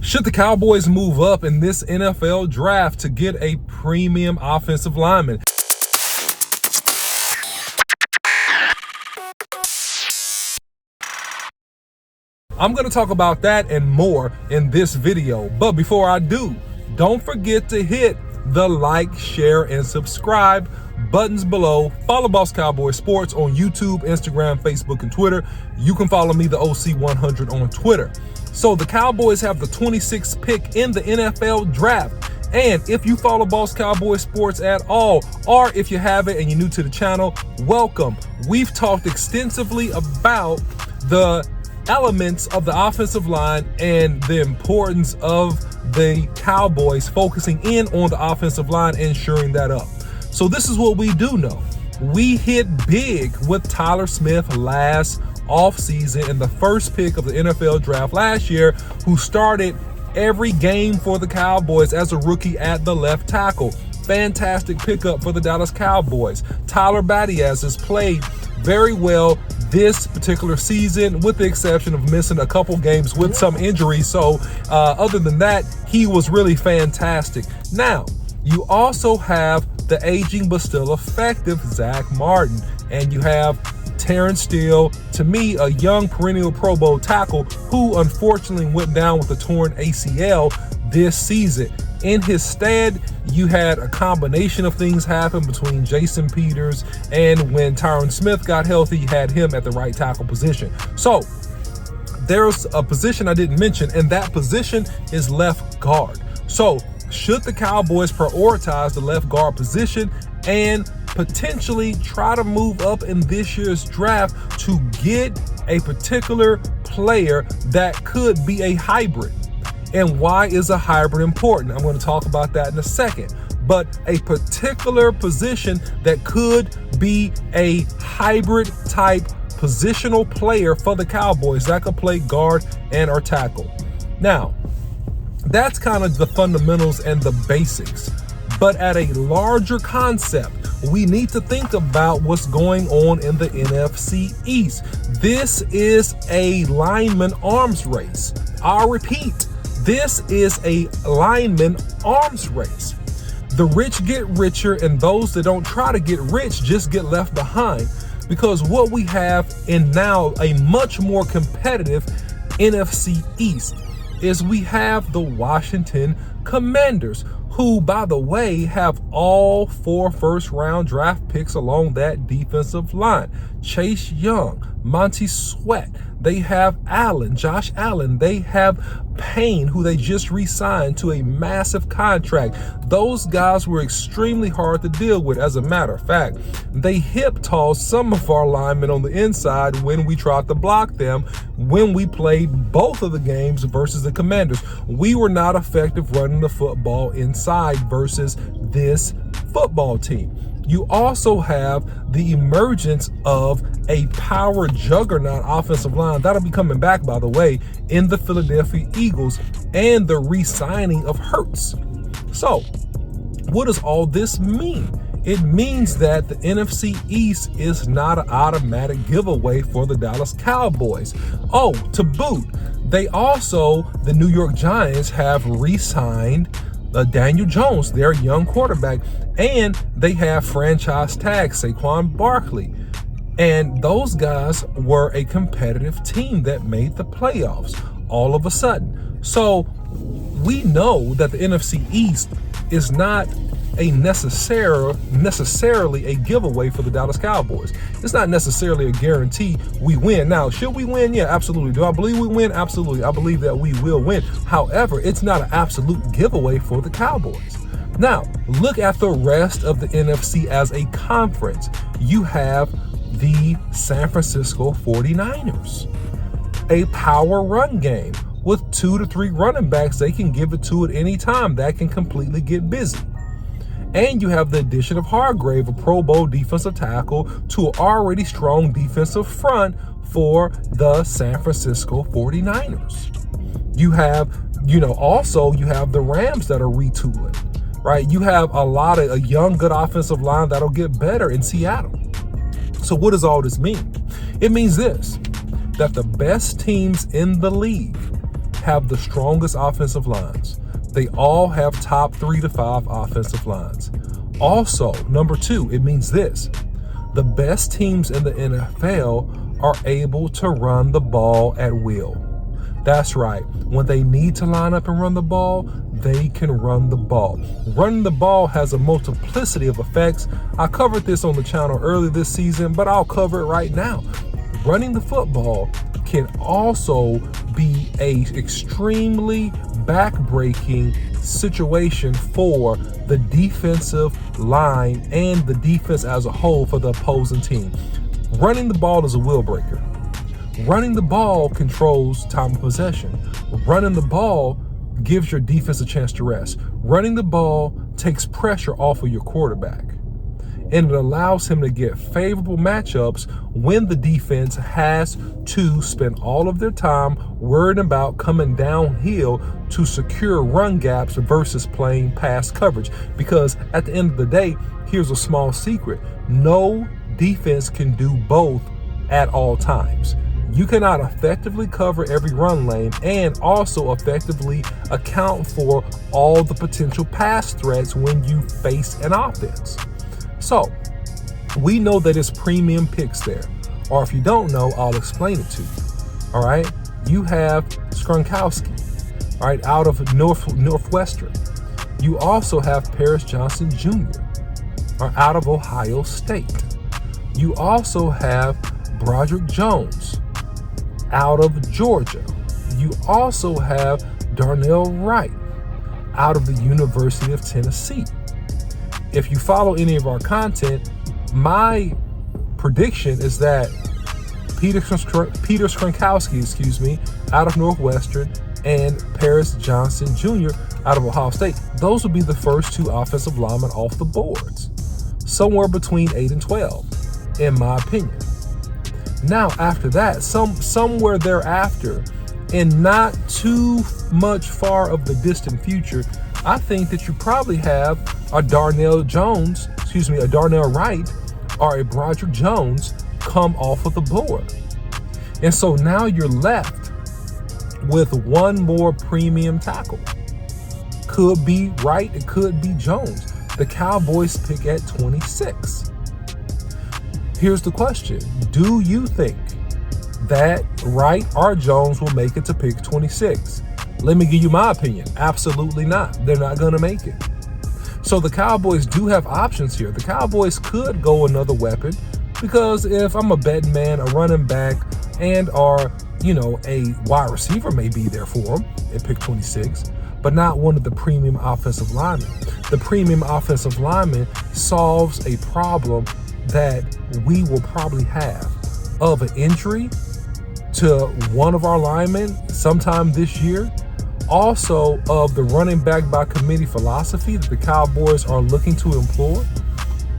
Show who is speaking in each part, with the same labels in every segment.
Speaker 1: Should the Cowboys move up in this NFL draft to get a premium offensive lineman? I'm going to talk about that and more in this video. But before I do, don't forget to hit the like, share, and subscribe buttons below. Follow Boss Cowboy Sports on YouTube, Instagram, Facebook, and Twitter. You can follow me, the OC100, on Twitter. So the Cowboys have the 26th pick in the NFL draft. And if you follow Boss Cowboy Sports at all, or if you haven't and you're new to the channel, welcome. We've talked extensively about the elements of the offensive line and the importance of the Cowboys focusing in on the offensive line and shoring that up. So this is what we do know. We hit big with Tyler Smith last offseason in the first pick of the NFL draft last year, who started every game for the Cowboys as a rookie at the left tackle. Fantastic pickup for the Dallas Cowboys. Tyler Badias has played very well this particular season, with the exception of missing a couple games with some injuries. So other than that, he was really fantastic. Now, you also have the aging but still effective Zach Martin, and you have Terrence Steele, to me, a young perennial Pro Bowl tackle who unfortunately went down with a torn ACL this season. In his stead, you had a combination of things happen between Jason Peters, and when Tyron Smith got healthy, you had him at the right tackle position. So there's a position I didn't mention, and that position is left guard. So should the Cowboys prioritize the left guard position and potentially try to move up in this year's draft to get a particular player that could be a hybrid? And why is a hybrid important? I'm going to talk about that in a second. But a particular position that could be a hybrid type positional player for the Cowboys that could play guard and or tackle. Now, that's kind of the fundamentals and the basics. But at a larger concept, we need to think about what's going on in the NFC East. This is a lineman arms race. I'll repeat, this is a lineman arms race. The rich get richer, and those that don't try to get rich just get left behind, because what we have in now a much more competitive NFC East is we have the Washington Commanders, who, by the way, have all 4 first-round draft picks along that defensive line. Chase Young, Monty Sweat, they have Allen, Josh Allen, they have Payne, who they just re-signed to a massive contract. Those guys were extremely hard to deal with. As a matter of fact, they hip-tossed some of our linemen on the inside when we tried to block them when we played both of the games versus the Commanders. We were not effective running the football inside versus this football team. You also have the emergence of a power juggernaut offensive line that'll be coming back, by the way, in the Philadelphia Eagles, and the re-signing of Hurts. So what does all this mean? It means that the NFC East is not an automatic giveaway for the Dallas Cowboys. Oh, to boot, the New York Giants have re-signed Daniel Jones, their young quarterback, and they have franchise tag Saquon Barkley. And those guys were a competitive team that made the playoffs all of a sudden. So we know that the NFC East is not a necessarily a giveaway for the Dallas Cowboys. It's not necessarily a guarantee we win. Now, should we win? Yeah, absolutely. Do I believe we win? Absolutely. I believe that we will win. However, it's not an absolute giveaway for the Cowboys. Now, look at the rest of the NFC as a conference. You have the San Francisco 49ers, a power run game with 2 to 3 running backs they can give it to at any time that can completely get busy. And you have the addition of Hargrave, a Pro Bowl defensive tackle, to an already strong defensive front for the San Francisco 49ers. You have, also you have the Rams that are retooling, right? You have a young, good offensive line that'll get better in Seattle. So what does all this mean? It means this, that the best teams in the league have the strongest offensive lines. They all have top 3 to 5 offensive lines. Also, number 2, it means this: the best teams in the NFL are able to run the ball at will. That's right. When they need to line up and run the ball, they can run the ball. Running the ball has a multiplicity of effects. I covered this on the channel earlier this season, but I'll cover it right now. Running the football can also be a extremely back-breaking situation for the defensive line and the defense as a whole for the opposing team. Running the ball is a will breaker. Running the ball controls time of possession. Running the ball gives your defense a chance to rest. Running the ball takes pressure off of your quarterback, and it allows him to get favorable matchups when the defense has to spend all of their time worrying about coming downhill to secure run gaps versus playing pass coverage. Because at the end of the day, here's a small secret: no defense can do both at all times. You cannot effectively cover every run lane and also effectively account for all the potential pass threats when you face an offense. So we know that it's premium picks there, or if you don't know, I'll explain it to you. All right, you have Gronkowski, all right, out of Northwestern. You also have Paris Johnson Jr., out of Ohio State. You also have Broderick Jones out of Georgia. You also have Darnell Wright out of the University of Tennessee. If you follow any of our content, my prediction is that Peter Gronkowski, out of Northwestern, and Paris Johnson Jr. out of Ohio State, those would be the first 2 offensive linemen off the boards, somewhere between 8 and 12, in my opinion. Now, after that, somewhere thereafter, and not too much far of the distant future, I think that you probably have a Darnell Wright or a Broderick Jones come off of the board. And so now you're left with one more premium tackle. Could be Wright, it could be Jones. The Cowboys pick at 26. Here's the question: do you think that Wright or Jones will make it to pick 26? Let me give you my opinion. Absolutely not. They're not going to make it. So the Cowboys do have options here. The Cowboys could go another weapon, because if I'm a betting man, a running back and or a wide receiver may be there for them at pick 26, but not one of the premium offensive linemen. The premium offensive lineman solves a problem that we will probably have of an injury to one of our linemen sometime this year. Also of the running back by committee philosophy that the Cowboys are looking to employ,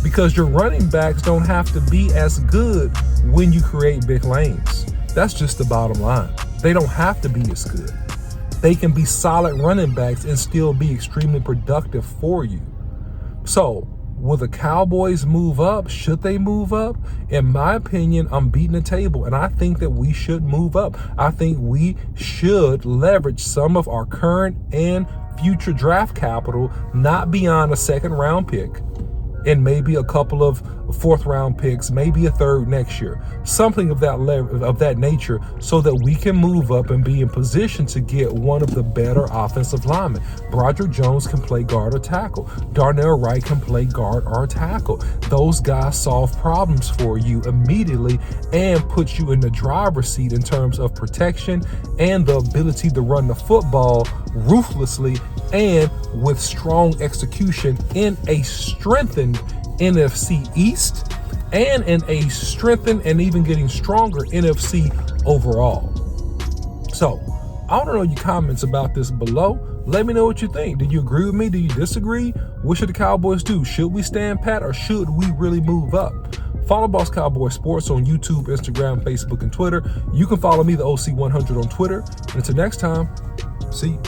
Speaker 1: because your running backs don't have to be as good when you create big lanes. That's just the bottom line. They don't have to be as good. They can be solid running backs and still be extremely productive for you. So will the Cowboys move up? Should they move up? In my opinion, I'm beating the table, and I think that we should move up. I think we should leverage some of our current and future draft capital, not beyond a 2nd round pick, and maybe a couple of 4th round picks, maybe a 3rd next year, something of that nature, so that we can move up and be in position to get one of the better offensive linemen. Broderick Jones can play guard or tackle. Darnell Wright can play guard or tackle. Those guys solve problems for you immediately and put you in the driver's seat in terms of protection and the ability to run the football ruthlessly and with strong execution in a strengthened NFC East and in a strengthened and even getting stronger NFC overall. So I want to know your comments about this below. Let me know what you think. Do you agree with me? Do you disagree? What should the Cowboys do? Should we stand pat, or should we really move up? Follow Boss Cowboy Sports on YouTube, Instagram, Facebook, and Twitter. You can follow me, the OC100, on Twitter. And until next time, see you.